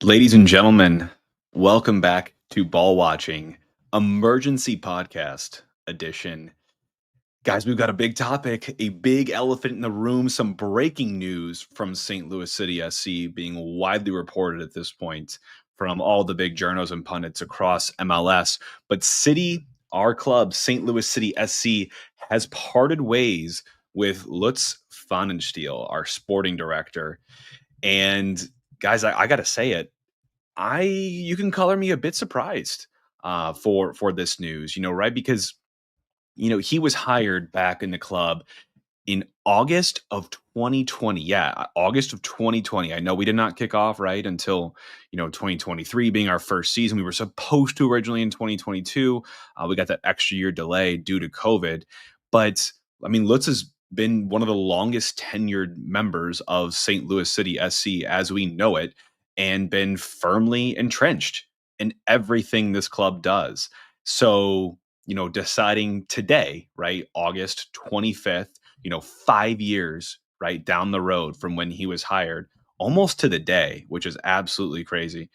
Ladies and gentlemen, welcome back to Ball Watching, Emergency Podcast Edition. Guys, we've got a big topic, a big elephant in the room, some breaking news from St. Louis City SC being widely reported at this point from all the big journos and pundits across MLS. But City, our club, St. Louis City SC, has parted ways with Lutz Pfannenstiel, our sporting director. And guys, I got to say it. You can color me a bit surprised for this news, right? Because he was hired back in the club in August of 2020. Yeah, August of 2020. I know we did not kick off right until 2023 being our first season. We were supposed to originally in 2022. We got that extra year delay due to COVID, but I mean, Lutz has been one of the longest tenured members of St. Louis City SC as we know it, and been firmly entrenched in everything this club does. So, deciding today, right, August 25th, 5 years, right, down the road from when he was hired, almost to the day, which is absolutely crazy,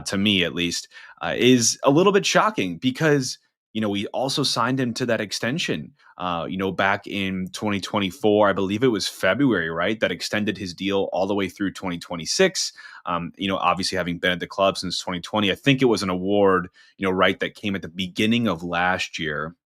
to me at least, is a little bit shocking because, we also signed him to that extension, back in 2024. I believe it was February, right, that extended his deal all the way through 2026. Obviously having been at the club since 2020, I think it was an award, right, that came at the beginning of last year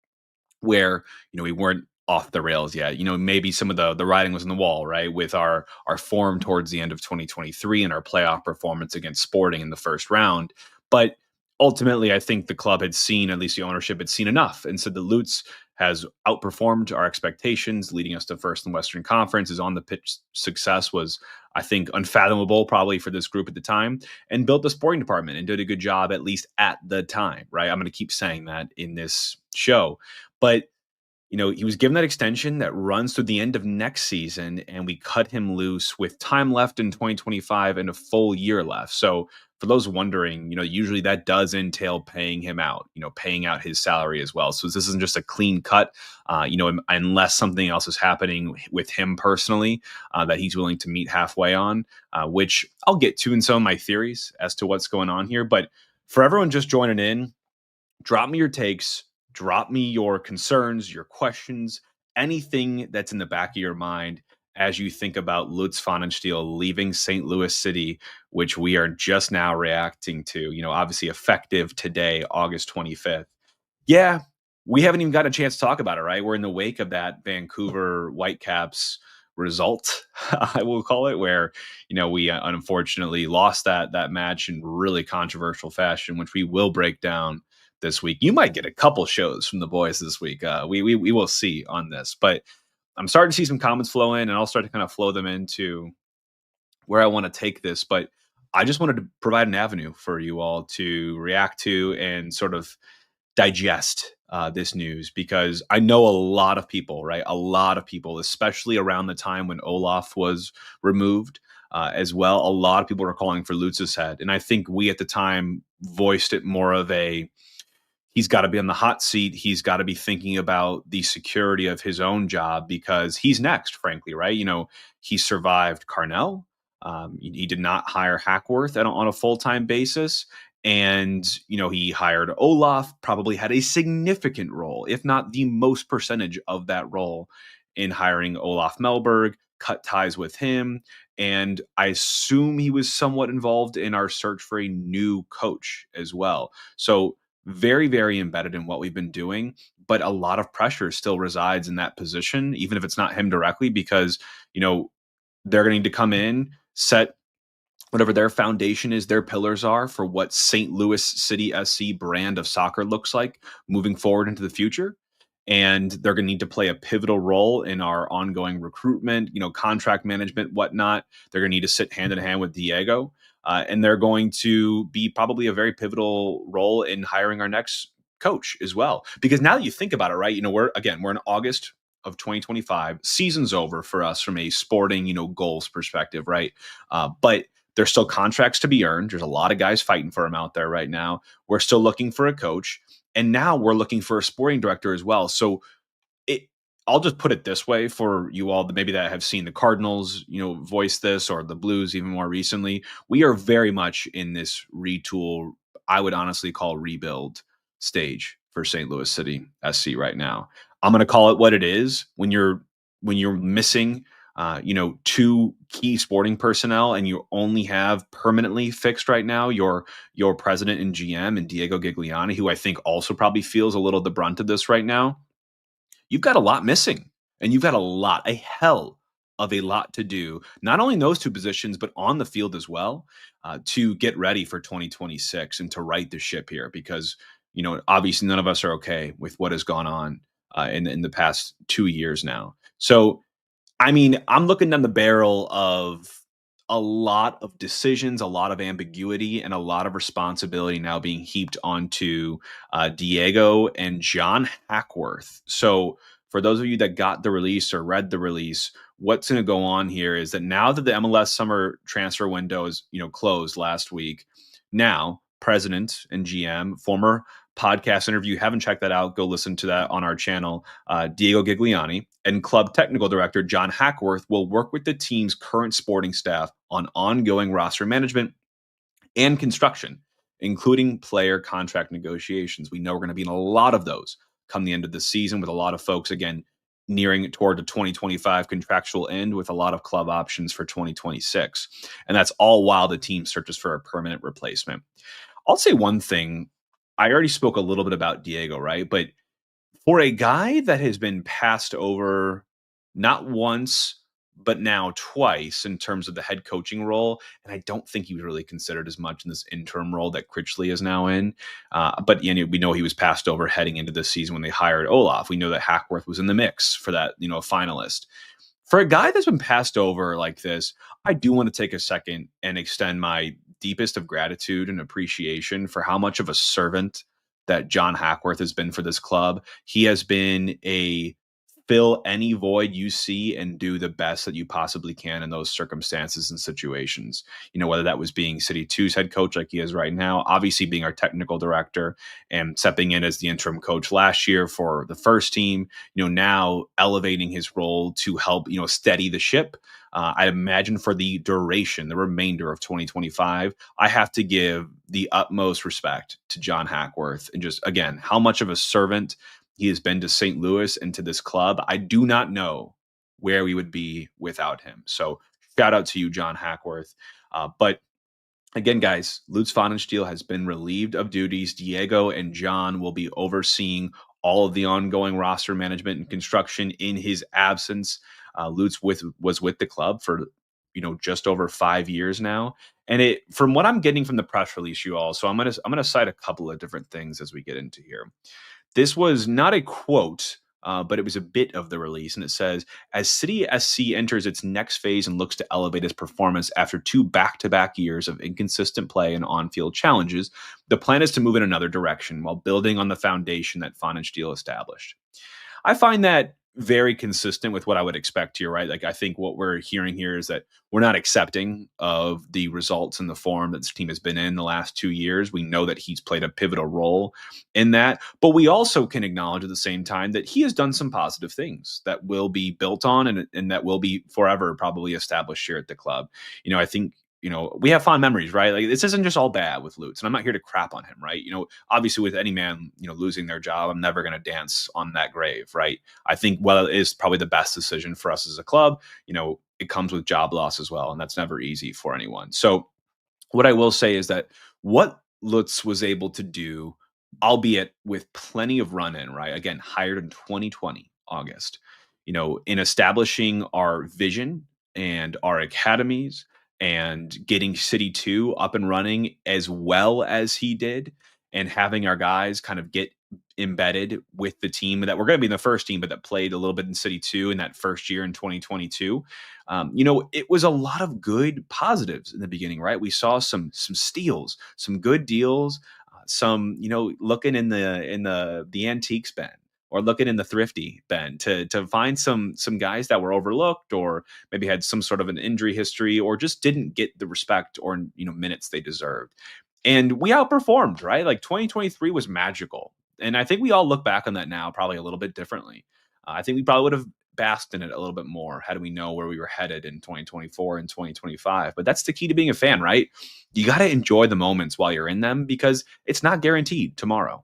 where, we weren't off the rails yet. Maybe some of the writing was on the wall, right, with our form towards the end of 2023 and our playoff performance against Sporting in the first round. But ultimately, I think the club had seen, at least the ownership had seen enough, and said the Lutz has outperformed our expectations, leading us to first in Western Conference. His on the pitch success was, I think, unfathomable probably for this group at the time, and built the sporting department and did a good job, at least at the time, right? I'm going to keep saying that in this show. But he was given that extension that runs through the end of next season, and we cut him loose with time left in 2025 and a full year left. So for those wondering, usually that does entail paying him out, paying out his salary as well. So this isn't just a clean cut, unless something else is happening with him personally that he's willing to meet halfway on, which I'll get to in some of my theories as to what's going on here. But for everyone just joining in, drop me your takes. Drop me your concerns, your questions, anything that's in the back of your mind as you think about Lutz Pfannenstiel leaving St. Louis City, which we are just now reacting to, obviously effective today, August 25th. Yeah, we haven't even got a chance to talk about it, right? We're in the wake of that Vancouver Whitecaps result, I will call it, where, we unfortunately lost that match in really controversial fashion, which we will break down this week. You might get a couple shows from the boys this week. We will see on this, but I'm starting to see some comments flow in, and I'll start to kind of flow them into where I want to take this. But I just wanted to provide an avenue for you all to react to and sort of digest this news, because I know a lot of people, right? A lot of people, especially around the time when Olaf was removed as well. A lot of people were calling for Lutz's head. And I think we at the time voiced it more of a, he's got to be on the hot seat. He's got to be thinking about the security of his own job because he's next, frankly, right? He survived Carnell. He did not hire Hackworth on a full-time basis. And, he hired Olaf, probably had a significant role, if not the most percentage of that role in hiring Olaf Melberg, cut ties with him. And I assume he was somewhat involved in our search for a new coach as well. So very, very embedded in what we've been doing, but a lot of pressure still resides in that position, even if it's not him directly, because, they're going to need to come in, set whatever their foundation is, their pillars are for what St. Louis City SC brand of soccer looks like moving forward into the future. And they're going to need to play a pivotal role in our ongoing recruitment, contract management, whatnot. They're going to need to sit hand in hand with Diego. And they're going to be probably a very pivotal role in hiring our next coach as well. Because now that you think about it, right, we're in August of 2025. Season's over for us from a sporting, goals perspective, right? But there's still contracts to be earned. There's a lot of guys fighting for them out there right now. We're still looking for a coach. And now we're looking for a sporting director as well. So I'll just put it this way for you all that maybe that have seen the Cardinals, voice this, or the Blues even more recently. We are very much in this retool, I would honestly call rebuild stage for St. Louis City SC right now. I'm going to call it what it is. When you're missing two key sporting personnel, and you only have permanently fixed right now your president and GM and Diego Gigliani, who I think also probably feels a little the brunt of this right now. You've got a lot missing, and you've got a hell of a lot to do, not only in those two positions, but on the field as well, to get ready for 2026 and to right the ship here. Because, obviously none of us are okay with what has gone on in the past 2 years now. So, I mean, I'm looking down the barrel of a lot of decisions, a lot of ambiguity, and a lot of responsibility now being heaped onto Diego and John Hackworth. So, for those of you that got the release or read the release, what's going to go on here is that now that the MLS summer transfer window is, closed last week, now president and GM, former podcast interview. Haven't checked that out, go listen to that on our channel. Diego Gigliani and club technical director John Hackworth will work with the team's current sporting staff on ongoing roster management and construction, including player contract negotiations. We know we're going to be in a lot of those come the end of the season, with a lot of folks, again, nearing toward the 2025 contractual end, with a lot of club options for 2026. And that's all while the team searches for a permanent replacement. I'll say one thing. I already spoke a little bit about Diego, right? But for a guy that has been passed over not once, but now twice in terms of the head coaching role, and I don't think he was really considered as much in this interim role that Critchley is now in. But we know he was passed over heading into this season when they hired Olaf. We know that Hackworth was in the mix for that, finalist. For a guy that's been passed over like this, I do want to take a second and extend my deepest of gratitude and appreciation for how much of a servant that John Hackworth has been for this club. He has been a fill any void you see and do the best that you possibly can in those circumstances and situations. Whether that was being City 2's head coach like he is right now, obviously being our technical director and stepping in as the interim coach last year for the first team, now elevating his role to help, steady the ship. I imagine for the remainder of 2025, I have to give the utmost respect to John Hackworth, and just, again, how much of a servant he has been to St. Louis and to this club. I do not know where we would be without him. So shout out to you, John Hackworth. But again, guys, Lutz Pfannenstiel has been relieved of duties. Diego and John will be overseeing all of the ongoing roster management and construction in his absence. Lutz was with the club for just over 5 years now, and from what I'm getting from the press release, you all. So I'm gonna cite a couple of different things as we get into here. This was not a quote, but it was a bit of the release. And it says, as City SC enters its next phase and looks to elevate its performance after 2 back-to-back years of inconsistent play and on-field challenges, the plan is to move in another direction while building on the foundation that Pfannenstiel established. I find that very consistent with what I would expect here, right? Like, I think what we're hearing here is that we're not accepting of the results and the form that this team has been in the last 2 years. We know that he's played a pivotal role in that, but we also can acknowledge at the same time that he has done some positive things that will be built on, and that will be forever probably established here at the club. I think, we have fond memories, right? Like, this isn't just all bad with Lutz, and I'm not here to crap on him, right? Obviously with any man, losing their job, I'm never going to dance on that grave, right? I think, while it is probably the best decision for us as a club, it comes with job loss as well, and that's never easy for anyone. So what I will say is that what Lutz was able to do, albeit with plenty of run in, right? Again, hired in 2020, August, in establishing our vision and our academies and getting City 2 up and running as well as he did, and having our guys kind of get embedded with the team that we're going to be in the first team, but that played a little bit in City 2 in that first year in 2022. It was a lot of good positives in the beginning, right? We saw some steals, some good deals, some, looking in the antiques bin, or looking in the thrifty bin to find some guys that were overlooked, or maybe had some sort of an injury history, or just didn't get the respect or minutes they deserved. And we outperformed, right? Like, 2023 was magical. And I think we all look back on that now probably a little bit differently. I think we probably would have basked in it a little bit more had we know where we were headed in 2024 and 2025. But that's the key to being a fan, right? You got to enjoy the moments while you're in them because it's not guaranteed tomorrow.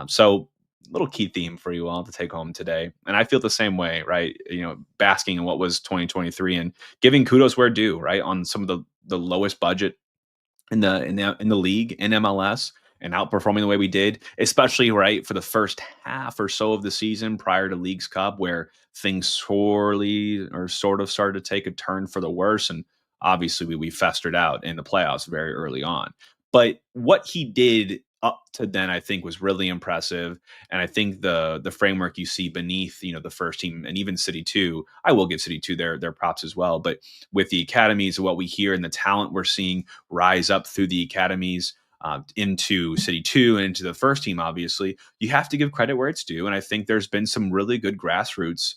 So little key theme for you all to take home today. And I feel the same way, right? Basking in what was 2023 and giving kudos where due, right? On some of the lowest budget in the league in MLS and outperforming the way we did, especially right for the first half or so of the season prior to League's Cup, where things sorely or sort of started to take a turn for the worse. And obviously we festered out in the playoffs very early on. But what he did up to then, I think, was really impressive. And I think the framework you see beneath, the first team and even City 2, I will give City 2 their props as well. But with the academies, what we hear and the talent we're seeing rise up through the academies into City 2 and into the first team, obviously, you have to give credit where it's due. And I think there's been some really good grassroots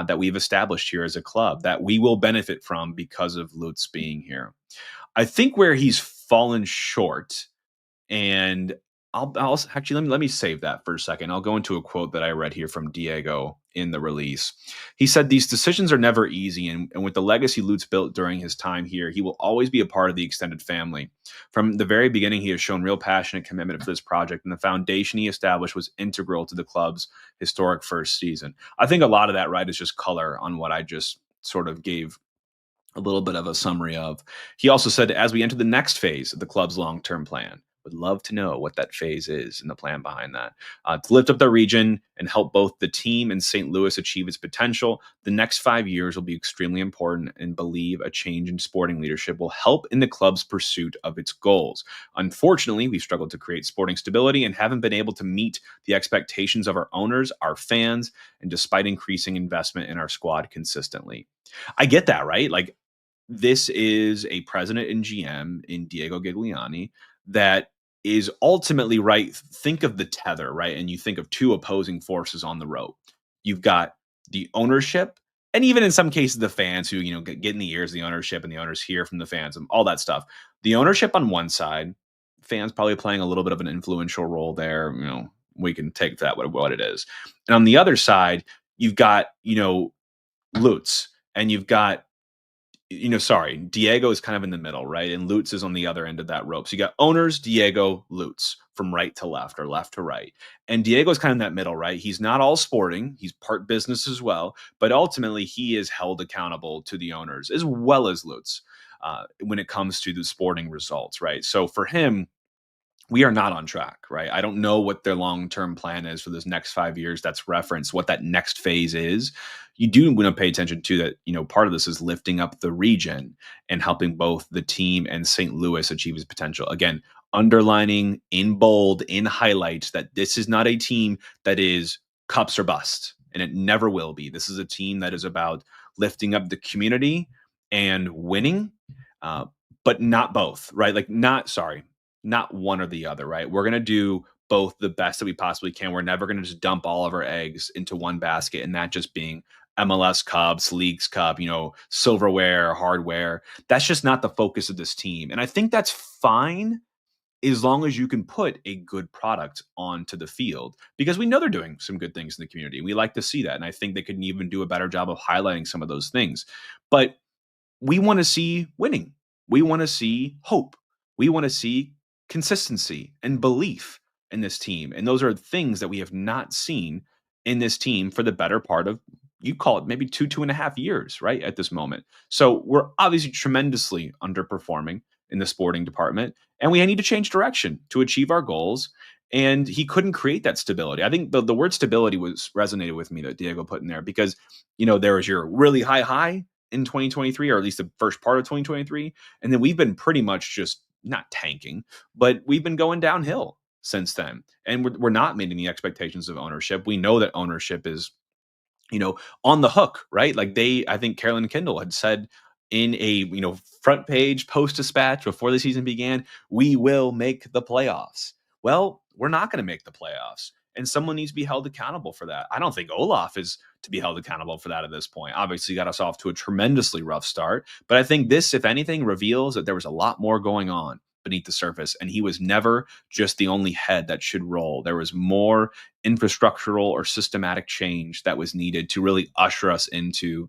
that we've established here as a club that we will benefit from because of Lutz being here. I think where he's fallen short, and I'll actually let me save that for a second. I'll go into a quote that I read here from Diego in the release. He said, "These decisions are never easy, and with the legacy Lutz built during his time here, he will always be a part of the extended family. From the very beginning, he has shown real passion and commitment for this project, and the foundation he established was integral to the club's historic first season." I think a lot of that, right, is just color on what I just sort of gave a little bit of a summary of. He also said, as we enter the next phase of the club's long term plan, would love to know what that phase is and the plan behind that. To lift up the region and help both the team and St. Louis achieve its potential, the next 5 years will be extremely important and believe a change in sporting leadership will help in the club's pursuit of its goals. Unfortunately, we've struggled to create sporting stability and haven't been able to meet the expectations of our owners, our fans, and despite increasing investment in our squad consistently. I get that, right? Like, this is a president and GM in Diego Gigliani that is ultimately right. Think of the tether, right? And you think of two opposing forces on the rope. You've got the ownership, and even in some cases, the fans who, get in the ears of the ownership and the owners hear from the fans and all that stuff. The ownership on one side, fans probably playing a little bit of an influential role there. We can take that what it is. And on the other side, you've got, Lutz, and you've got Diego is kind of in the middle, right? And Lutz is on the other end of that rope. So you got owners, Diego, Lutz from right to left or left to right. And Diego's kind of in that middle, right? He's not all sporting. He's part business as well. But ultimately, he is held accountable to the owners as well as Lutz when it comes to the sporting results, right? So for him, we are not on track, right? I don't know what their long-term plan is for this next 5 years. That's reference what that next phase is. You do want to pay attention to that. Part of this is lifting up the region and helping both the team and St. Louis achieve its potential. Again, underlining in bold, in highlights that this is not a team that is cups or bust, and it never will be. This is a team that is about lifting up the community and winning, but not both, right? Not one or the other, right? We're going to do both the best that we possibly can. We're never going to just dump all of our eggs into one basket and that just being MLS Cups, Leagues Cup, silverware, hardware. That's just not the focus of this team. And I think that's fine as long as you can put a good product onto the field because we know they're doing some good things in the community. We like to see that. And I think they could even do a better job of highlighting some of those things. But we want to see winning. We want to see hope. We want to see consistency and belief in this team. And those are things that we have not seen in this team for the better part of, you call it maybe 2.5 years, right? At this moment. So we're obviously tremendously underperforming in the sporting department, and we need to change direction to achieve our goals. And he couldn't create that stability. I think the word stability was resonated with me that Diego put in there because, there was your really high in 2023, or at least the first part of 2023. And then we've been pretty much just not tanking, but we've been going downhill since then. And we're not meeting the expectations of ownership. We know that ownership is, on the hook, right? Like I think Carolyn Kindle had said in a, front page post dispatch before the season began, we will make the playoffs. Well, we're not going to make the playoffs. And someone needs to be held accountable for that. I don't think Olaf is to be held accountable for that at this point. Obviously, got us off to a tremendously rough start. But I think this, if anything, reveals that there was a lot more going on beneath the surface. And he was never just the only head that should roll. There was more infrastructural or systematic change that was needed to really usher us into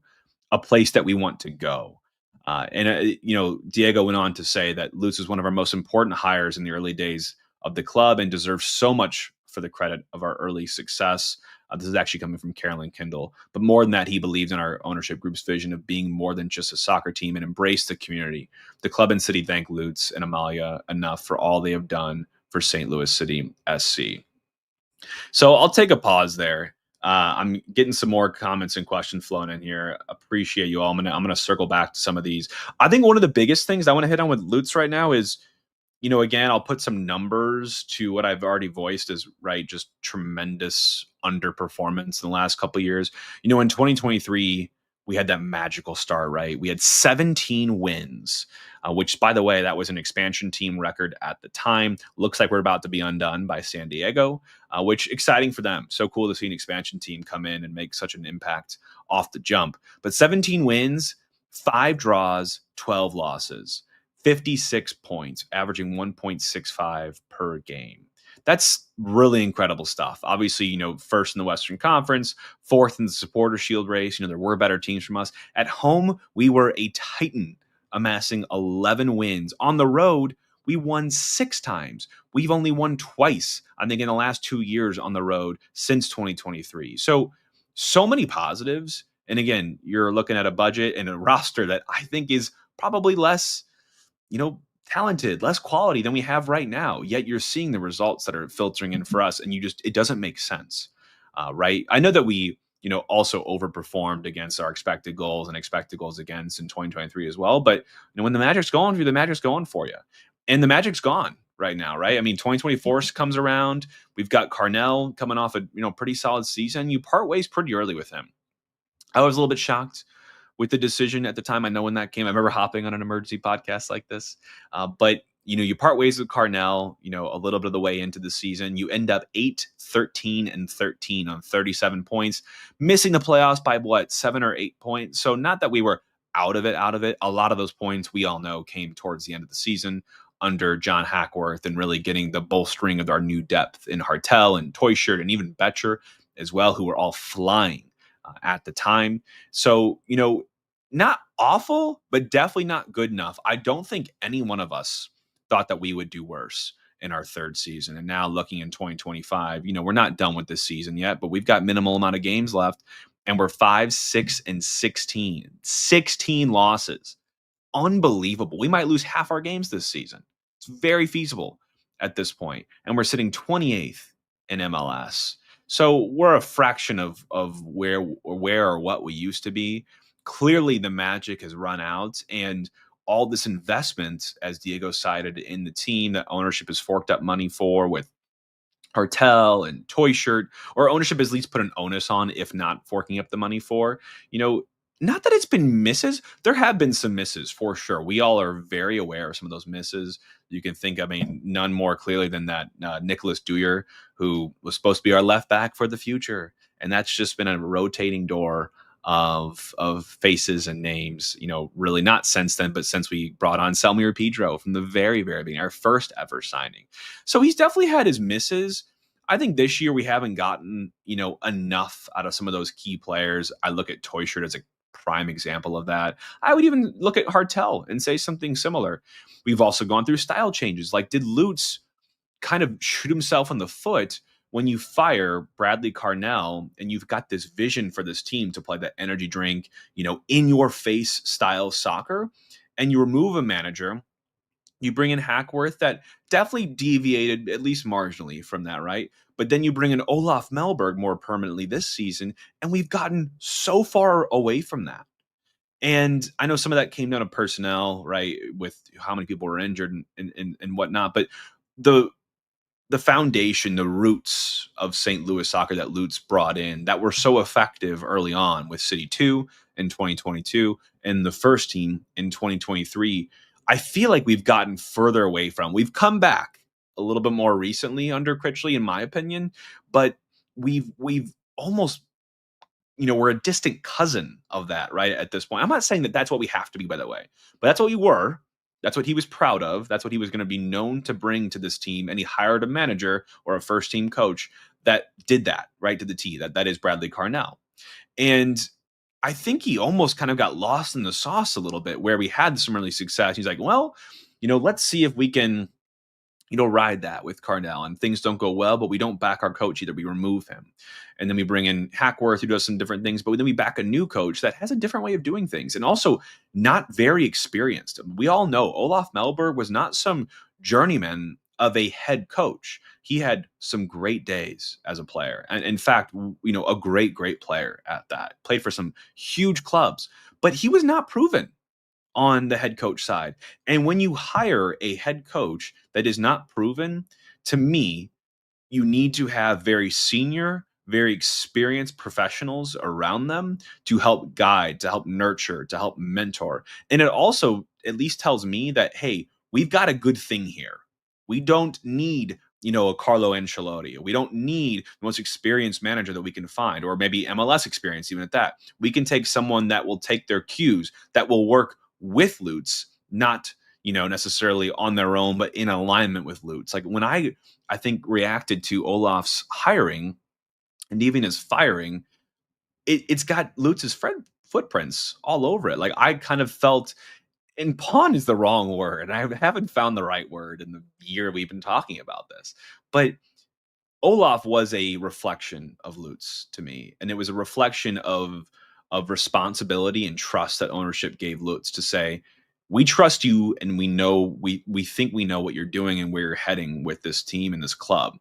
a place that we want to go. Diego went on to say that Lutz was one of our most important hires in the early days of the club and deserves so much for the credit of our early success. This is actually coming from Carolyn Kindle. But more than that, he believes in our ownership group's vision of being more than just a soccer team and embrace the community. The club and city thank Lutz and Amalia enough for all they have done for St. Louis City SC. So I'll take a pause there. I'm getting some more comments and questions flowing in here. Appreciate you all. I'm gonna circle back to some of these. I think one of the biggest things I want to hit on with Lutz right now is, again, I'll put some numbers to what I've already voiced as, right, just tremendous underperformance in the last couple of years. In 2023, we had that magical start, right? We had 17 wins, which, by the way, that was an expansion team record at the time. Looks like we're about to be undone by San Diego, which exciting for them. So cool to see an expansion team come in and make such an impact off the jump. But 17 wins, 5 draws, 12 losses. 56 points, averaging 1.65 per game. That's really incredible stuff. Obviously, first in the Western Conference, fourth in the Supporter Shield race. There were better teams from us. At home, we were a titan, amassing 11 wins. On the road, we won 6 times. We've only won twice, I think, in the last 2 years on the road since 2023. So many positives. And again, you're looking at a budget and a roster that I think is probably less talented, less quality than we have right now. Yet you're seeing the results that are filtering in for us, and it doesn't make sense, right? I know that we, also overperformed against our expected goals and expected goals against in 2023 as well. But when the magic's going for you, the magic's going for you, and the magic's gone right now, right? I mean, 2024 comes around. We've got Carnell coming off a pretty solid season. You part ways pretty early with him. I was a little bit shocked with the decision at the time. I know when that came, I remember hopping on an emergency podcast like this. But you part ways with Carnell, a little bit of the way into the season. You end up 8-13-13 on 37 points, missing the playoffs by 7 or 8 points. So not that we were out of it. A lot of those points we all know came towards the end of the season under John Hackworth and really getting the bolstering of our new depth in Hartel and Toyshirt and even Betcher as well, who were all flying at the time. So, not awful, but definitely not good enough. I don't think any one of us thought that we would do worse in our third season. And now looking in 2025, we're not done with this season yet, but we've got minimal amount of games left, and we're 5-6-16, 16 losses. Unbelievable. We might lose half our games this season. It's very feasible at this point. And we're sitting 28th in MLS. So we're a fraction of where or what we used to be. Clearly, the magic has run out, and all this investment, as Diego cited, in the team that ownership has forked up money for with Hartel and Toyshirt, or ownership has at least put an onus on, if not forking up the money for. Not that it's been misses. There have been some misses for sure. We all are very aware of some of those misses. You can think, none more clearly than that Nicholas Dewar, who was supposed to be our left back for the future. And that's just been a rotating door of faces and names, really not since then, but since we brought on Selmir Pedro from the very, very beginning, our first ever signing. So he's definitely had his misses. I think this year we haven't gotten, enough out of some of those key players. I look at Toyshirt as a prime example of that. I would even look at Hartel and say something similar. We've also gone through style changes. Like, did Lutz kind of shoot himself in the foot when you fire Bradley Carnell and you've got this vision for this team to play that energy drink, in your face style soccer, and you remove a manager, you bring in Hackworth that definitely deviated at least marginally from that, right? But then you bring in Olaf Melberg more permanently this season, and we've gotten so far away from that. And I know some of that came down to personnel, right, with how many people were injured and whatnot. But the foundation, the roots of St. Louis soccer that Lutz brought in that were so effective early on with City 2 in 2022 and the first team in 2023, I feel like we've gotten further away from. We've come back a little bit more recently under Critchley, in my opinion, but we've almost, we're a distant cousin of that, right, at this point. I'm not saying that that's what we have to be, by the way, but that's what we were. That's what he was proud of. That's what he was going to be known to bring to this team. And he hired a manager or a first team coach that did that right to the T. That is Bradley Carnell. And I think he almost kind of got lost in the sauce a little bit where we had some early success. He's like, well, let's see if we can ride that with Carnell, and things don't go well, but we don't back our coach either. We remove him. And then we bring in Hackworth, who does some different things, but then we back a new coach that has a different way of doing things and also not very experienced. We all know Olaf Melberg was not some journeyman of a head coach. He had some great days as a player. And in fact, a great, great player at that. Played for some huge clubs, but he was not proven on the head coach side. And when you hire a head coach that is not proven, to me, you need to have very senior, very experienced professionals around them to help guide, to help nurture, to help mentor. And it also at least tells me that, hey, we've got a good thing here. We don't need, a Carlo Ancelotti. We don't need the most experienced manager that we can find, or maybe MLS experience, even at that. We can take someone that will take their cues, that will work with Lutz, not necessarily on their own, but in alignment with Lutz. Like when I think reacted to Olaf's hiring and even his firing, it's got Lutz's footprints all over it. Like I kind of felt, and pawn is the wrong word. I haven't found the right word in the year we've been talking about this, but Olaf was a reflection of Lutz to me, and it was a reflection of responsibility and trust that ownership gave Lutz to say, we trust you, and we think we know what you're doing and where you're heading with this team and this club.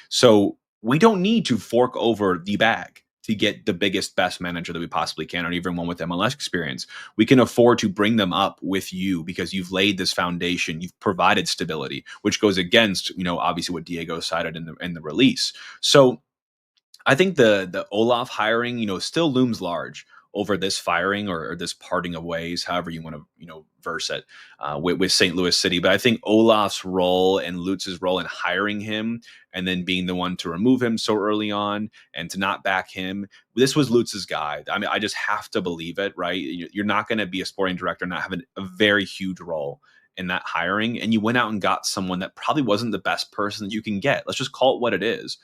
So we don't need to fork over the bag to get the biggest, best manager that we possibly can, or even one with MLS experience. We can afford to bring them up with you because you've laid this foundation, you've provided stability, which goes against, obviously what Diego cited in the release. So I think the Olaf hiring, still looms large over this firing or this parting of ways, however you want to, verse it with St. Louis City. But I think Olaf's role and Lutz's role in hiring him and then being the one to remove him so early on and to not back him, this was Lutz's guy. I mean, I just have to believe it, right? You're not going to be a sporting director and not have a very huge role in that hiring. And you went out and got someone that probably wasn't the best person that you can get. Let's just call it what it is.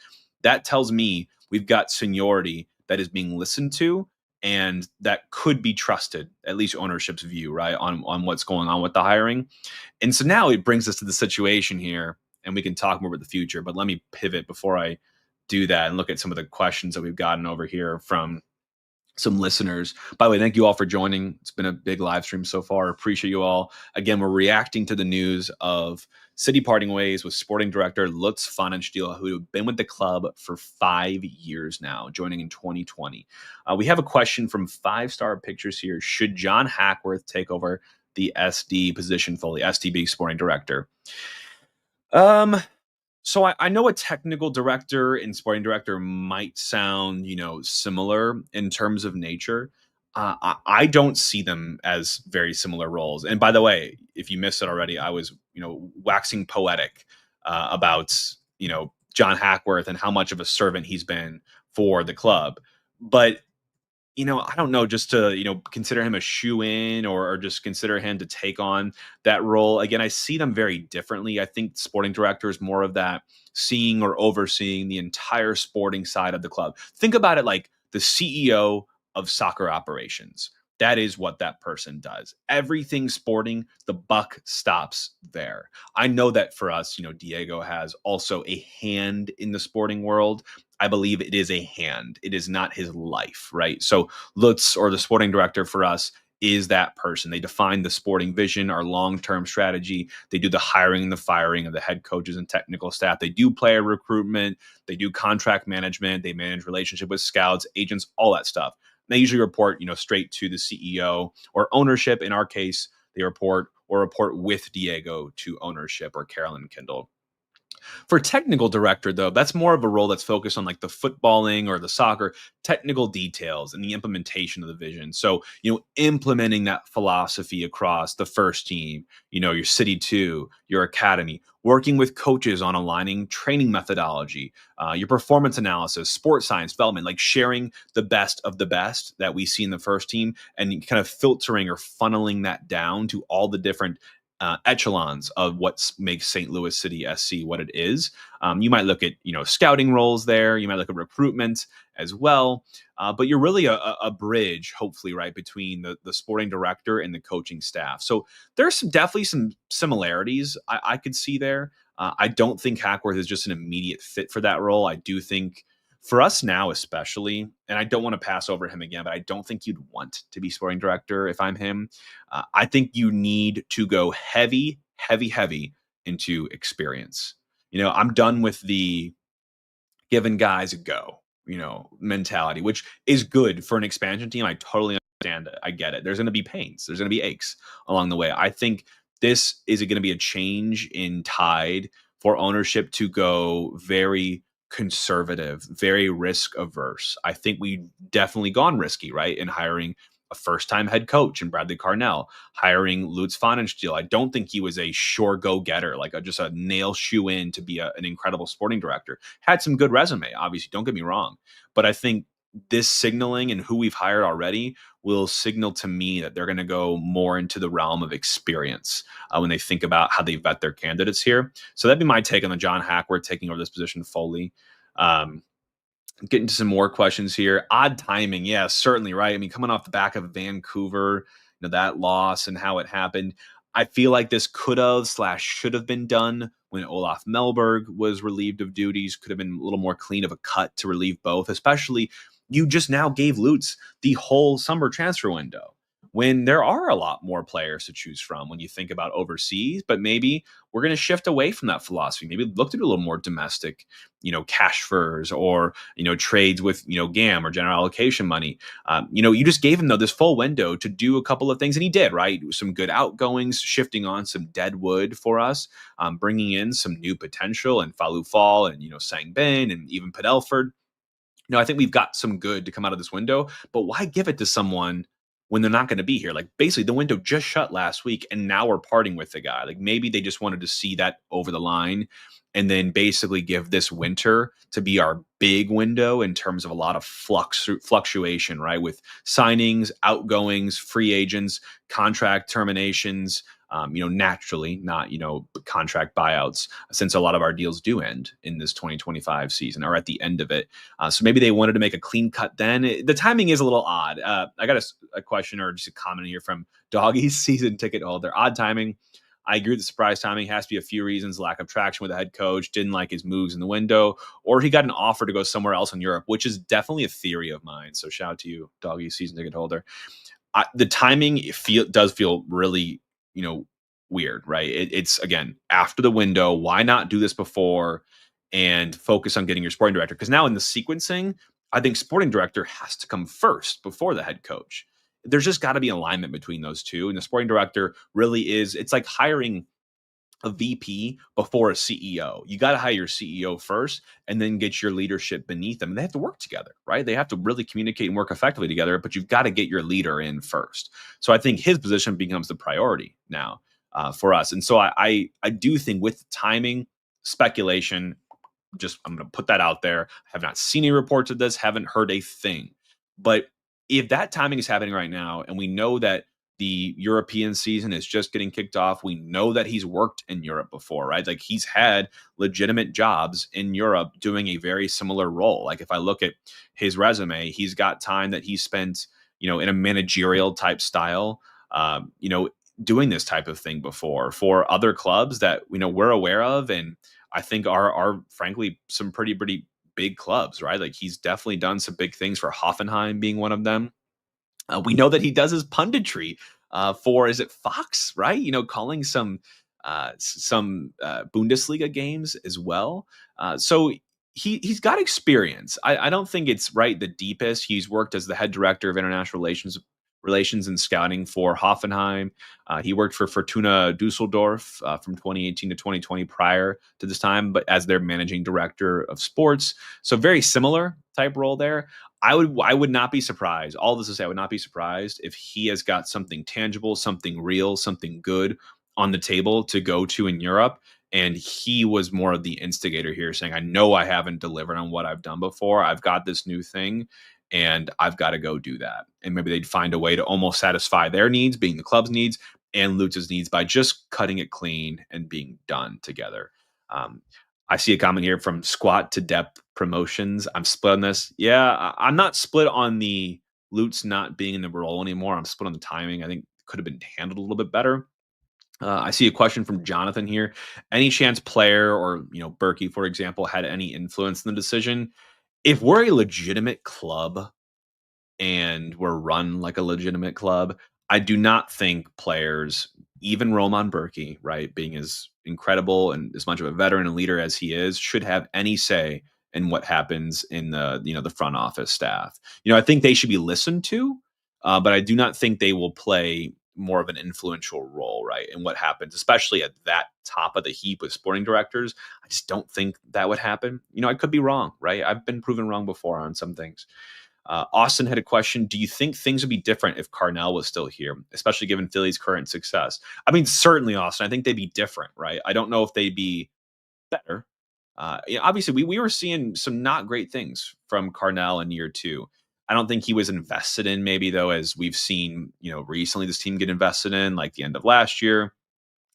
That tells me we've got seniority that is being listened to and that could be trusted, at least ownership's view, right, on what's going on with the hiring. And so now it brings us to the situation here, and we can talk more about the future. But let me pivot before I do that and look at some of the questions that we've gotten over here from some listeners. By the way, thank you all for joining. It's been a big live stream so far. Appreciate you all. Again, we're reacting to the news of City parting ways with sporting director Lutz Pfannenstiel, who have been with the club for 5 years now, joining in 2020. We have a question from 5-Star Pictures here. Should John Hackworth take over the SD position fully? SDB sporting director. So I know a technical director and sporting director might sound, similar in terms of nature. I don't see them as very similar roles. And by the way, if you missed it already, I was, waxing poetic about, John Hackworth and how much of a servant he's been for the club. But I don't know, just to, consider him a shoe-in or just consider him to take on that role. Again, I see them very differently. I think sporting director is more of that seeing or overseeing the entire sporting side of the club. Think about it like the CEO of soccer operations. That is what that person does. Everything sporting, the buck stops there. I know that for us, Diego has also a hand in the sporting world. I believe it is a hand. It is not his life, right? So Lutz, or the sporting director for us, is that person. They define the sporting vision, our long-term strategy. They do the hiring and the firing of the head coaches and technical staff. They do player recruitment. They do contract management. They manage relationship with scouts, agents, all that stuff. They usually report, straight to the CEO or ownership. In our case, they report with Diego to ownership or Carolyn Kindle. For technical director, though, that's more of a role that's focused on like the footballing or the soccer technical details and the implementation of the vision. So, implementing that philosophy across the first team, your city two, your academy, working with coaches on aligning training methodology, your performance analysis, sports science development, like sharing the best of the best that we see in the first team and kind of filtering or funneling that down to all the different echelons of what makes St. Louis City SC what it is. You might look at scouting roles there. You might look at recruitment as well. But you're really a bridge, hopefully, right, between the sporting director and the coaching staff. So there's definitely some similarities I could see there. I don't think Hackworth is just an immediate fit for that role. I do think for us now, especially, and I don't want to pass over him again, but I don't think you'd want to be sporting director if I'm him. I think you need to go heavy, heavy, heavy into experience. I'm done with the giving guys a go, mentality, which is good for an expansion team. I totally understand it. I get it. There's going to be pains. There's going to be aches along the way. I think this is going to be a change in tide for ownership to go very conservative, very risk averse. I think we've definitely gone risky, right, in hiring a first-time head coach in Bradley Carnell, hiring Lutz Pfannenstiel. I don't think he was a sure go-getter, like just a nail shoe in to be an incredible sporting director. Had some good resume, obviously, don't get me wrong. But I think this signaling and who we've hired already will signal to me that they're going to go more into the realm of experience when they think about how they vet their candidates here. So that'd be my take on the John Hackworth taking over this position fully. Get into some more questions here. Odd timing. Yeah, certainly, right? I mean, coming off the back of Vancouver, that loss and how it happened. I feel like this could have / should have been done when Olaf Melberg was relieved of duties. Could have been a little more clean of a cut to relieve both, especially you just now gave Lutz the whole summer transfer window when there are a lot more players to choose from when you think about overseas. But maybe we're going to shift away from that philosophy. Maybe look to do a little more domestic, cash furs or, trades with, GAM or general allocation money. You just gave him, though, this full window to do a couple of things. And he did, right? Some good outgoings, shifting on some dead wood for us, bringing in some new potential and Falou Fall and, Sang Bin and even Padelford. I think we've got some good to come out of this window, but why give it to someone when they're not going to be here? Like, basically, the window just shut last week, and now we're parting with the guy. Like, maybe they just wanted to see that over the line and then basically give this winter to be our big window in terms of a lot of fluctuation, right? With signings, outgoings, free agents, contract terminations, naturally, not, contract buyouts, since a lot of our deals do end in this 2025 season or at the end of it. So maybe they wanted to make a clean cut then. The timing is a little odd. I got a question or just a comment here from Doggy's season ticket holder. Odd timing. I agree with the surprise timing. Has to be a few reasons: lack of traction with the head coach, didn't like his moves in the window, or he got an offer to go somewhere else in Europe, which is definitely a theory of mine. So shout out to you, Doggy season ticket holder. The timing does feel really, weird, right? It's again after the window. Why not do this before and focus on getting your sporting director? Because now in the sequencing, I think sporting director has to come first before the head coach. There's just got to be alignment between those two. And the sporting director really is, it's like hiring a VP before a CEO. You got to hire your CEO first and then get your leadership beneath them. And they have to work together, right? They have to really communicate and work effectively together, but you've got to get your leader in first. So I think his position becomes the priority now for us. And so I do think with timing, speculation, I'm going to put that out there. I have not seen any reports of this, haven't heard a thing. But if that timing is happening right now, and we know that the European season is just getting kicked off, we know that he's worked in Europe before, right? Like, he's had legitimate jobs in Europe doing a very similar role. Like, if I look at his resume, he's got time that he spent, in a managerial type style, doing this type of thing before for other clubs that, we're aware of. And I think are frankly some pretty big clubs, right? Like, he's definitely done some big things for Hoffenheim being one of them. We know that he does his punditry for, is it Fox, right? Calling some Bundesliga games as well. So he's got experience. I don't think it's the deepest. He's worked as the head director of international relations and scouting for Hoffenheim. He worked for Fortuna Dusseldorf from 2018 to 2020 prior to this time, but as their managing director of sports. So very similar type role there. I would not be surprised. All this to say, I would not be surprised if he has got something tangible, something real, something good on the table to go to in Europe. And he was more of the instigator here, saying, I know I haven't delivered on what I've done before. I've got this new thing and I've got to go do that. And maybe they'd find a way to almost satisfy their needs, being the club's needs, and Lutz's needs by just cutting it clean and being done together. Um, I see a comment here from squat to depth promotions. I'm split on this. Yeah, I'm not split on the Lutz not being in the role anymore. I'm split on the timing. I think could have been handled a little bit better. I see a question from Jonathan here. Any chance Player or Berkey, for example, had any influence in the decision? If we're a legitimate club and we're run like a legitimate club, I do not think players, even Roman Berkey, right, being as incredible and as much of a veteran and leader as he is, should have any say in what happens in the front office staff. I think they should be listened to, but I do not think they will play more of an influential role, right, in what happens, especially at that top of the heap with sporting directors. I just don't think that would happen. I could be wrong, right? I've been proven wrong before on some things. Austin had a question. Do you think things would be different if Carnell was still here, especially given Philly's current success? I mean, certainly, Austin. I think they'd be different, right? I don't know if they'd be better. Obviously, we were seeing some not great things from Carnell in year two. I don't think he was invested in, maybe, though, as we've seen, recently this team get invested in, like the end of last year.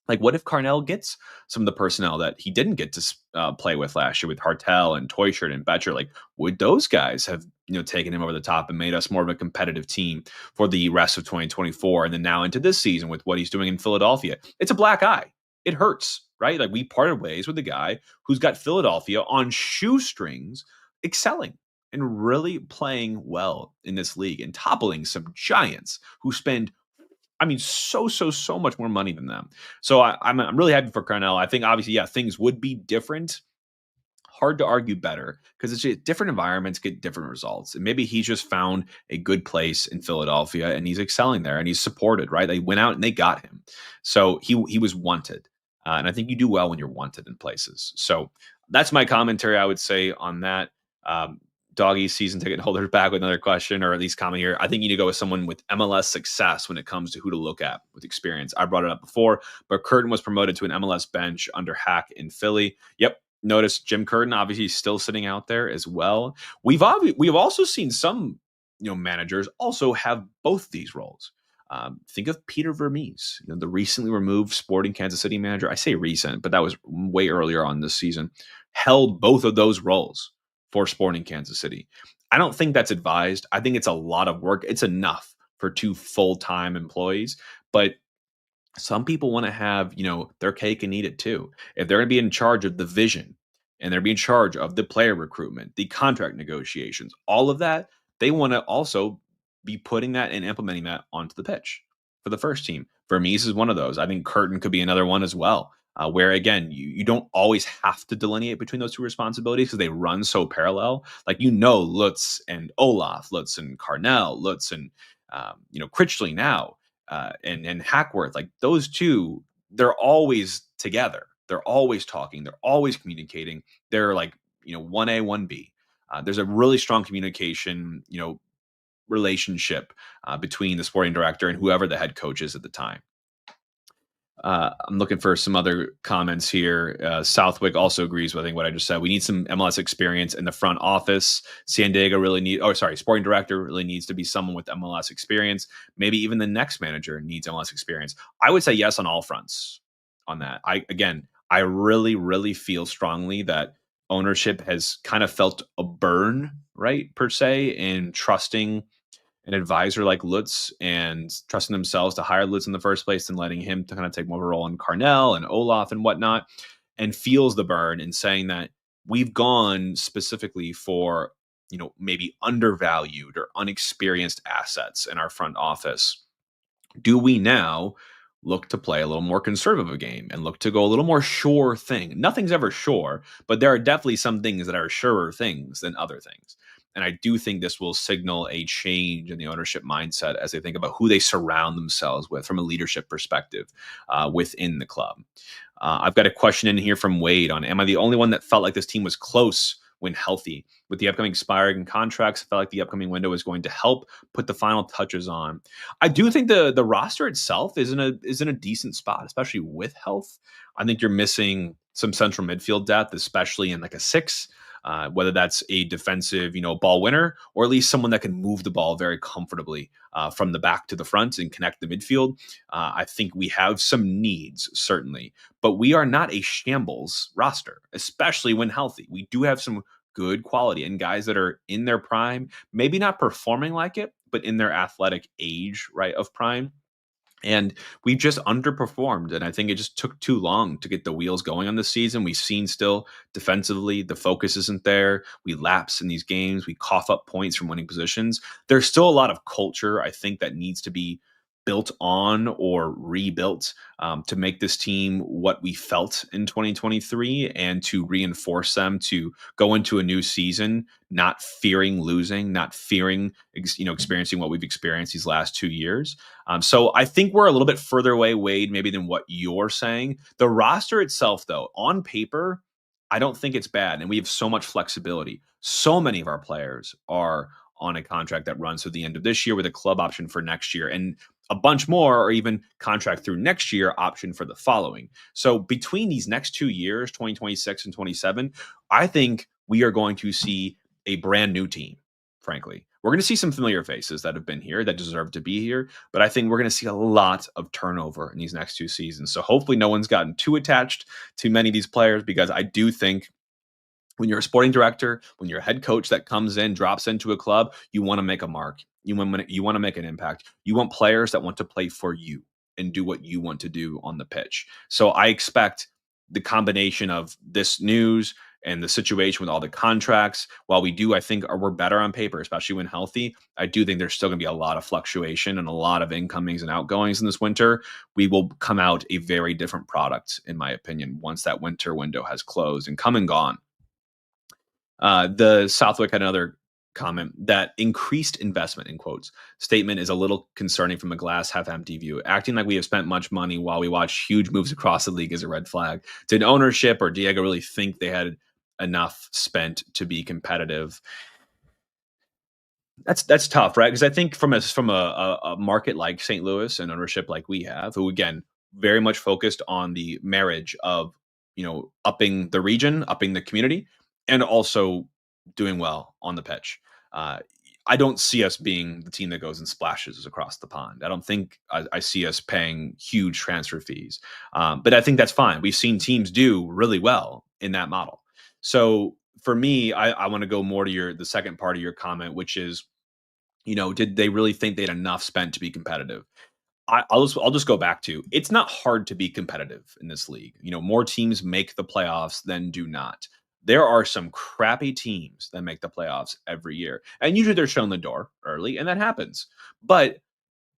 Like, what if Carnell gets some of the personnel that he didn't get to play with last year with Hartel and Teuscher and Betcher? Like, would those guys have taken him over the top and made us more of a competitive team for the rest of 2024 and then now into this season with what he's doing in Philadelphia? It's a black eye. It hurts, right? Like, we parted ways with the guy who's got Philadelphia on shoestrings, excelling and really playing well in this league and toppling some giants who spend so much more money than them. So I'm really happy for Carnell. I think obviously, yeah, things would be different. Hard to argue better because it's just different environments get different results. And maybe he's just found a good place in Philadelphia and he's excelling there and he's supported, right? They went out and they got him. So he was wanted. And I think you do well when you're wanted in places. So that's my commentary, I would say, on that. Doggy season ticket holders back with another question, or at least comment here. I think you need to go with someone with MLS success when it comes to who to look at with experience. I brought it up before, but Curtin was promoted to an MLS bench under Hack in Philly. Yep. Notice Jim Curtin obviously still sitting out there as well. We've also seen some managers also have both these roles. Think of Peter Vermees, the recently removed Sporting Kansas City manager. I say recent, but that was way earlier on this season. Held both of those roles for Sporting Kansas City. I don't think that's advised. I think it's a lot of work. It's enough for two full-time employees, but some people want to have, their cake and eat it too. If they're going to be in charge of the vision and they're being in charge of the player recruitment, the contract negotiations, all of that, they want to also be putting that and implementing that onto the pitch for the first team. Vermees is one of those. I think Curtin could be another one as well. Where again, you don't always have to delineate between those two responsibilities because they run so parallel. Like Lutz and Olaf, Lutz and Carnell, Lutz and Critchley now, and Hackworth. Like those two, they're always together. They're always talking. They're always communicating. They're like 1A, 1B. There's a really strong communication relationship between the sporting director and whoever the head coach is at the time. I'm looking for some other comments here. Southwick also agrees with what I just said. We need some MLS experience in the front office. Sporting director really needs to be someone with MLS experience. Maybe even the next manager needs MLS experience. I would say yes on all fronts on that. I really, really feel strongly that ownership has kind of felt a burn, right, per se, in trusting an advisor like Lutz and trusting themselves to hire Lutz in the first place and letting him to kind of take more of a role in Carnell and Olaf and whatnot, and feels the burn in saying that we've gone specifically for, maybe undervalued or unexperienced assets in our front office. Do we now look to play a little more conservative a game and look to go a little more sure thing? Nothing's ever sure, but there are definitely some things that are surer things than other things. And I do think this will signal a change in the ownership mindset as they think about who they surround themselves with from a leadership perspective within the club. I've got a question in here from Wade on, am I the only one that felt like this team was close when healthy? With the upcoming expiring contracts, I felt like the upcoming window is going to help put the final touches on. I do think the roster itself is in a decent spot, especially with health. I think you're missing some central midfield depth, especially in like a 6. whether that's a defensive, ball winner, or at least someone that can move the ball very comfortably from the back to the front and connect the midfield. I think we have some needs, certainly, but we are not a shambles roster, especially when healthy. We do have some good quality and guys that are in their prime, maybe not performing like it, but in their athletic age, right, of prime. And we've just underperformed. And I think it just took too long to get the wheels going on this season. We've seen still defensively, the focus isn't there. We lapse in these games. We cough up points from winning positions. There's still a lot of culture, I think, that needs to be built on or rebuilt to make this team what we felt in 2023 and to reinforce them to go into a new season not fearing losing, not fearing experiencing what we've experienced these last 2 years. So I think we're a little bit further away, Wade, maybe than what you're saying. The roster itself, though, on paper, I don't think it's bad. And we have so much flexibility. So many of our players are on a contract that runs through the end of this year with a club option for next year. And a bunch more or even contract through next year, option for the following. So between these next 2 years, 2026 and 27, I think we are going to see a brand new team, frankly. We're going to see some familiar faces that have been here that deserve to be here, but I think we're going to see a lot of turnover in these next 2 seasons. So hopefully no one's gotten too attached to many of these players, because I do think when you're a sporting director, when you're a head coach that comes in, drops into a club, you want to make a mark. You want to make an impact. You want players that want to play for you and do what you want to do on the pitch. So I expect the combination of this news and the situation with all the contracts, while we do, I think, we're better on paper, especially when healthy, I do think there's still going to be a lot of fluctuation and a lot of incomings and outgoings in this winter. We will come out a very different product, in my opinion, once that winter window has closed and come and gone. The Southwick had another comment that increased investment in quotes statement is a little concerning from a glass half empty view. Acting like we have spent much money while we watch huge moves across the league is a red flag. Did ownership or Diego really think they had enough spent to be competitive? That's tough, right? Because I think from a market like St. Louis and ownership like we have, who again very much focused on the marriage of upping the region, upping the community, and also doing well on the pitch. Uh, I don't see us being the team that goes and splashes across the pond. I don't think I see us paying huge transfer fees, but I think that's fine. We've seen teams do really well in that model. So for me, I want to go more to the second part of your comment, which is, did they really think they had enough spent to be competitive? I'll just go back to, it's not hard to be competitive in this league. More teams make the playoffs than do not. There are some crappy teams that make the playoffs every year, and usually they're shown the door early, and that happens. But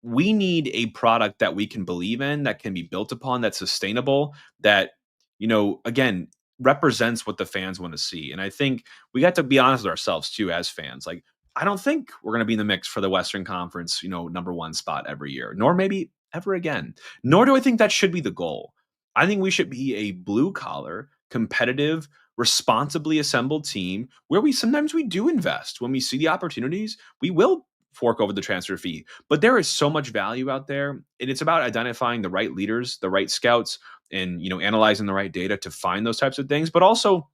we need a product that we can believe in, that can be built upon, that's sustainable, that, again, represents what the fans want to see. And I think we got to be honest with ourselves too, as fans. Like, I don't think we're going to be in the mix for the Western Conference, number one spot every year, nor maybe ever again. Nor do I think that should be the goal. I think we should be a blue collar, competitive, responsibly assembled team where we do invest. When we see the opportunities, we will fork over the transfer fee. But there is so much value out there, and it's about identifying the right leaders, the right scouts, and analyzing the right data to find those types of things. But also,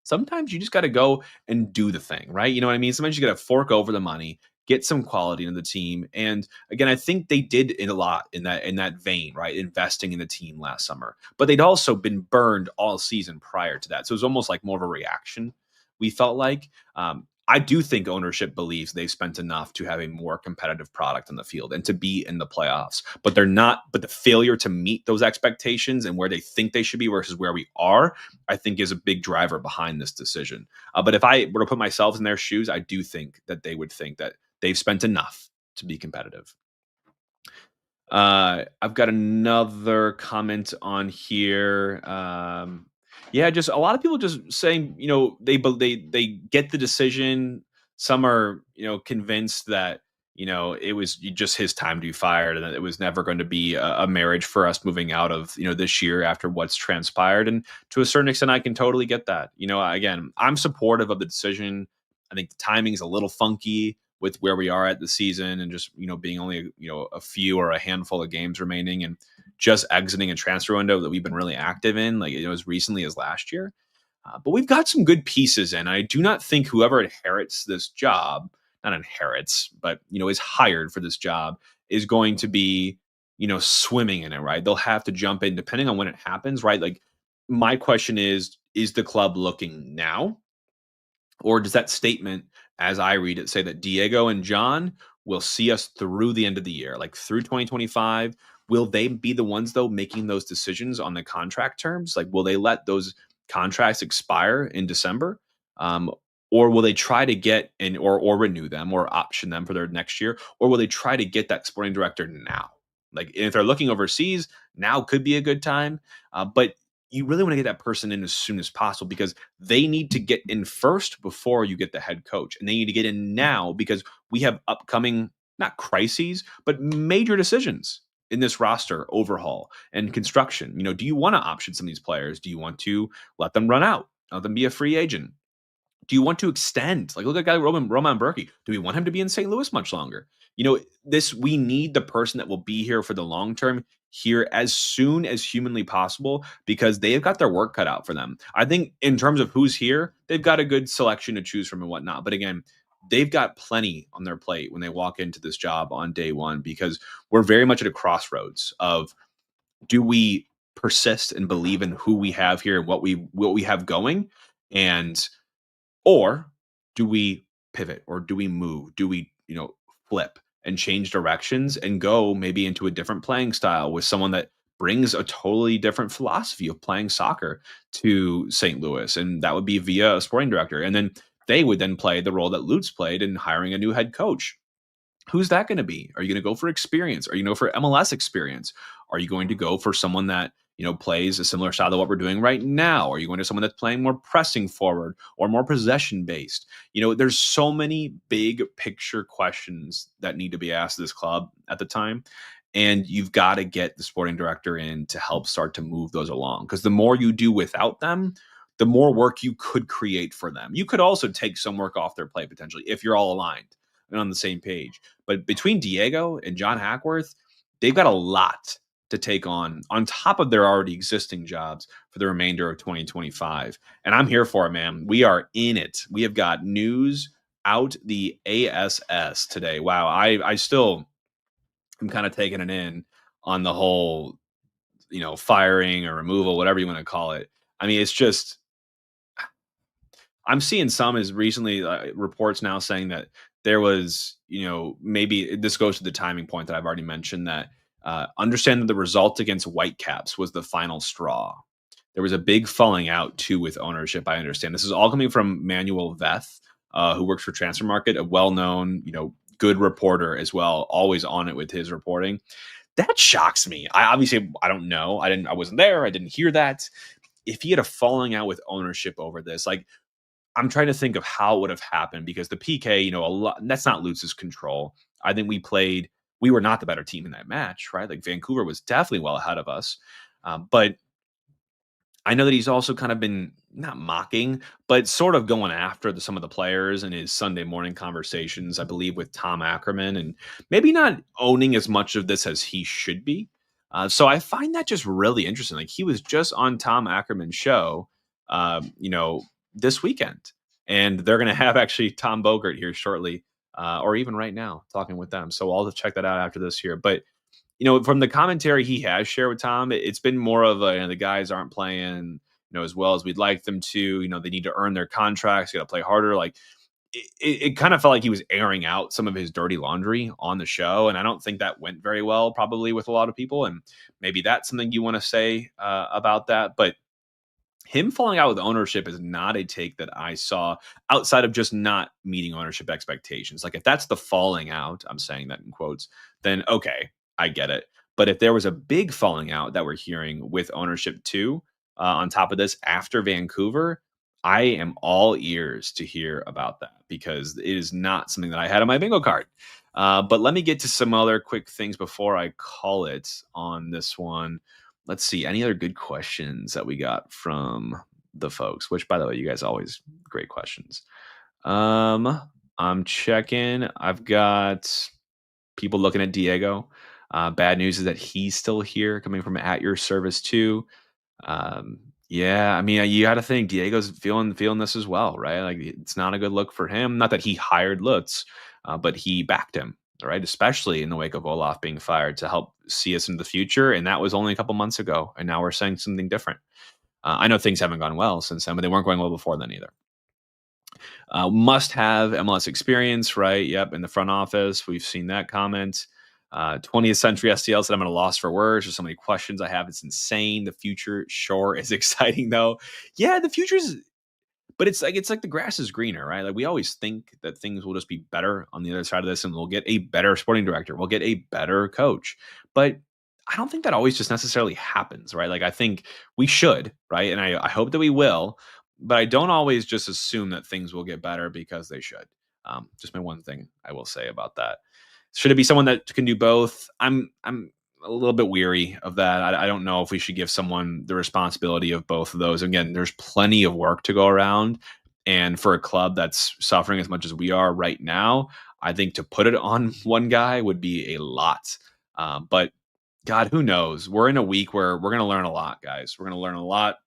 sometimes you just got to go and do the thing, right? You know what I mean? Sometimes you got to fork over the money, get some quality into the team. And again, I think they did it a lot in that vein, right? Investing in the team last summer. But they'd also been burned all season prior to that. So it was almost like more of a reaction, we felt like. I do think ownership believes they've spent enough to have a more competitive product on the field and to be in the playoffs, but they're not. But the failure to meet those expectations and where they think they should be versus where we are, I think, is a big driver behind this decision. But if I were to put myself in their shoes, I do think that they would think that they've spent enough to be competitive. I've got another comment on here. Yeah, just a lot of people just saying, they get the decision. Some are, convinced that, it was just his time to be fired, and that it was never going to be a marriage for us moving out of, this year after what's transpired. And to a certain extent, I can totally get that. Again, I'm supportive of the decision. I think the timing is a little funky with where we are at the season, and just, being only, a few or a handful of games remaining, and just exiting a transfer window that we've been really active in, like, as recently as last year. But we've got some good pieces in. I do not think whoever inherits this job, not inherits, but is hired for this job, is going to be swimming in it, right? They'll have to jump in depending on when it happens, right? Like my question is the club looking now? Or does that statement, as I read it, say that Diego and John will see us through the end of the year, like through 2025? Will they be the ones, though, making those decisions on the contract terms? Like, will they let those contracts expire in December? Um, or will they try to get in or renew them or option them for their next year? Or will they try to get that sporting director now? Like, if they're looking overseas, now could be a good time. But you really want to get that person in as soon as possible because they need to get in first before you get the head coach. And they need to get in now because we have upcoming, not crises, but major decisions in this roster overhaul and construction. Do you want to option some of these players? Do you want to let them run out? Let them be a free agent? Do you want to extend? Like, look at guy Roman Berkey. Do we want him to be in St. Louis much longer? This we need the person that will be here for the long term here as soon as humanly possible because they've got their work cut out for them. I think in terms of who's here, they've got a good selection to choose from and whatnot. But again, they've got plenty on their plate when they walk into this job on day one because we're very much at a crossroads of do we persist and believe in who we have here and what we have going and or do we pivot or do we move? Do we, flip and change directions and go maybe into a different playing style with someone that brings a totally different philosophy of playing soccer to St. Louis? And that would be via a sporting director. And then they would then play the role that Lutz played in hiring a new head coach. Who's that going to be? Are you going to go for experience? Are you going to go for MLS experience? Are you going to go for someone that plays a similar style to what we're doing right now? Are you going to someone that's playing more pressing forward or more possession based? There's so many big picture questions that need to be asked of this club at the time. And you've got to get the sporting director in to help start to move those along. Because the more you do without them, the more work you could create for them. You could also take some work off their plate potentially if you're all aligned and on the same page. But between Diego and John Hackworth, they've got a lot to take on top of their already existing jobs for the remainder of 2025. And I'm here for it, man. We are in it. We have got news out the ASS today. Wow. I still am kind of taking it in on the whole, firing or removal, whatever you want to call it. I mean, it's just I'm seeing some as recently reports now saying that there was, maybe this goes to the timing point that I've already mentioned that understand that the result against Whitecaps was the final straw. There was a big falling out too with ownership. I understand this is all coming from Manuel Veth, who works for Transfer Market, a well-known, good reporter as well, always on it with his reporting. That shocks me. I don't know. I wasn't there. I didn't hear that. If he had a falling out with ownership over this, like I'm trying to think of how it would have happened because the PK, a lot that's not Lutz's control. I think we were not the better team in that match, right? Like Vancouver was definitely well ahead of us. But I know that he's also kind of been not mocking, but sort of going after some of the players in his Sunday morning conversations, I believe, with Tom Ackerman, and maybe not owning as much of this as he should be. So I find that just really interesting. Like he was just on Tom Ackerman's show, this weekend, and they're going to have actually Tom Bogert here shortly, or even right now, talking with them. So I'll just check that out after this here. But from the commentary he has shared with Tom, it's been more of a, the guys aren't playing, as well as we'd like them to. They need to earn their contracts, got to play harder. Like it kind of felt like he was airing out some of his dirty laundry on the show, and I don't think that went very well, probably with a lot of people. And maybe that's something you want to say about that, but him falling out with ownership is not a take that I saw outside of just not meeting ownership expectations. Like if that's the falling out, I'm saying that in quotes, then okay, I get it. But if there was a big falling out that we're hearing with ownership too, on top of this after Vancouver, I am all ears to hear about that because it is not something that I had on my bingo card. But let me get to some other quick things before I call it on this one. Let's see. Any other good questions that we got from the folks? Which, by the way, you guys always great questions. I'm checking. I've got people looking at Diego. Bad news is that he's still here, coming from at your service too. Yeah, I mean, you got to think Diego's feeling this as well, right? Like it's not a good look for him. Not that he hired Lutz, but he backed him, right? Especially in the wake of Olaf being fired to help see us into the future, and that was only a couple months ago, and now we're saying something different. I know things haven't gone well since then, but they weren't going well before then either. Must have MLS experience, right? Yep, in the front office. We've seen that comment. 20th century STL said, I'm at a loss for words. There's so many questions I have. It's insane. The future sure is exciting, though. Yeah, the future's but it's like the grass is greener, right? Like we always think that things will just be better on the other side of this, and we'll get a better sporting director, we'll get a better coach. But I don't think that always just necessarily happens, right? Like I think we should, right? And I hope that we will, but I don't always just assume that things will get better because they should. Just my one thing I will say about that. Should it be someone that can do both? I'm a little bit weary of that. I don't know if we should give someone the responsibility of both of those. Again, there's plenty of work to go around. And for a club that's suffering as much as we are right now, I think to put it on one guy would be a lot. But God, who knows? We're in a week where we're going to learn a lot, guys. We're going to learn a lot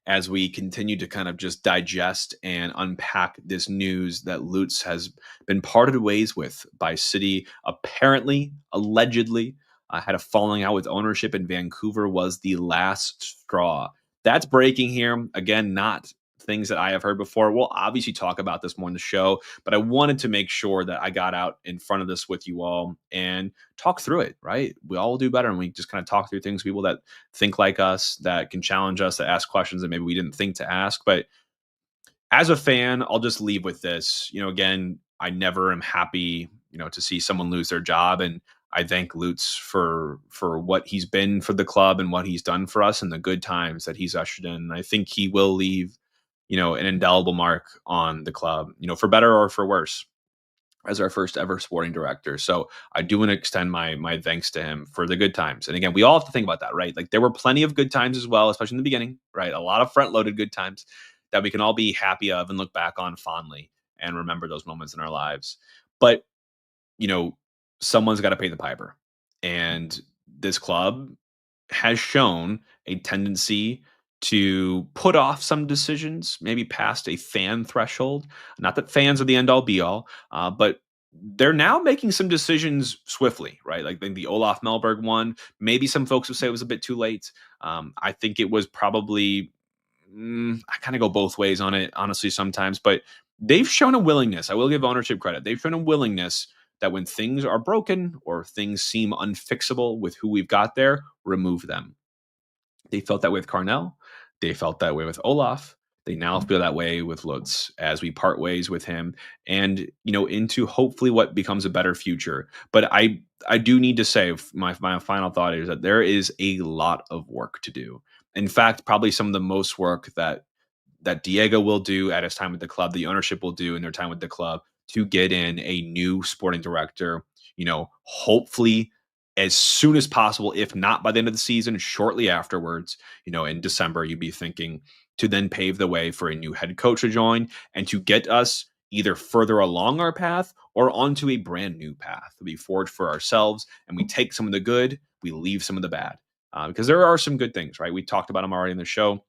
as we continue to kind of just digest and unpack this news that Lutz has been parted ways with by City. Apparently, allegedly, had a falling out with ownership in Vancouver was the last straw. That's breaking here. Again, not things that I have heard before. We'll obviously talk about this more in the show, but I wanted to make sure that I got out in front of this with you all and talk through it, right? We all do better and we just kind of talk through things, people that think like us, that can challenge us, that ask questions that maybe we didn't think to ask. But as a fan, I'll just leave with this. Again, I never am happy, to see someone lose their job. And I thank Lutz for what he's been for the club and what he's done for us and the good times that he's ushered in. I think he will leave, an indelible mark on the club, for better or for worse as our first ever sporting director. So I do want to extend my thanks to him for the good times. And again, we all have to think about that, right? Like there were plenty of good times as well, especially in the beginning, right? A lot of front loaded good times that we can all be happy of and look back on fondly and remember those moments in our lives. But, you know, someone's got to pay the piper. And this club has shown a tendency to put off some decisions, maybe past a fan threshold. Not that fans are the end all be all, but they're now making some decisions swiftly, right? Like the Olaf Melberg one. Maybe some folks would say it was a bit too late. I think it was probably. I kind of go both ways on it, honestly, sometimes. But they've shown a willingness. I will give ownership credit. They've shown a willingness that when things are broken or things seem unfixable with who we've got there, remove them. They felt that way with Carnell. They felt that way with Olaf. They now feel that way with Lutz as we part ways with him and, into hopefully what becomes a better future. But I do need to say my final thought is that there is a lot of work to do. In fact, probably some of the most work that Diego will do at his time with the club, the ownership will do in their time with the club to get in a new sporting director, hopefully as soon as possible, if not by the end of the season, shortly afterwards, in December, you'd be thinking to then pave the way for a new head coach to join and to get us either further along our path or onto a brand new path that we forge for ourselves. And we take some of the good, we leave some of the bad. Because there are some good things, right? We talked about them already in the show,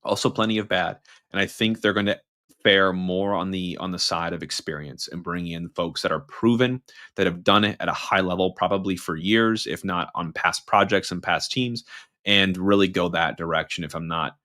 also plenty of bad. And I think they're going to fare more on the side of experience and bringing in folks that are proven, that have done it at a high level, probably for years, if not on past projects and past teams, and really go that direction. If I'm not,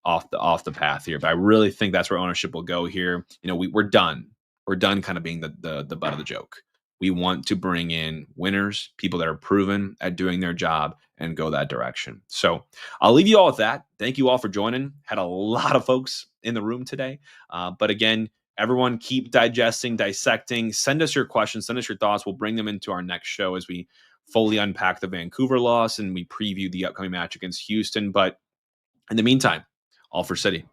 off the path here, but I really think that's where ownership will go here. We're done. We're done kind of being the butt of the joke. We want to bring in winners, people that are proven at doing their job, and go that direction. So I'll leave you all with that. Thank you all for joining. Had a lot of folks in the room today. But again, everyone keep digesting, dissecting. Send us your questions. Send us your thoughts. We'll bring them into our next show as we fully unpack the Vancouver loss and we preview the upcoming match against Houston. But in the meantime, all for City.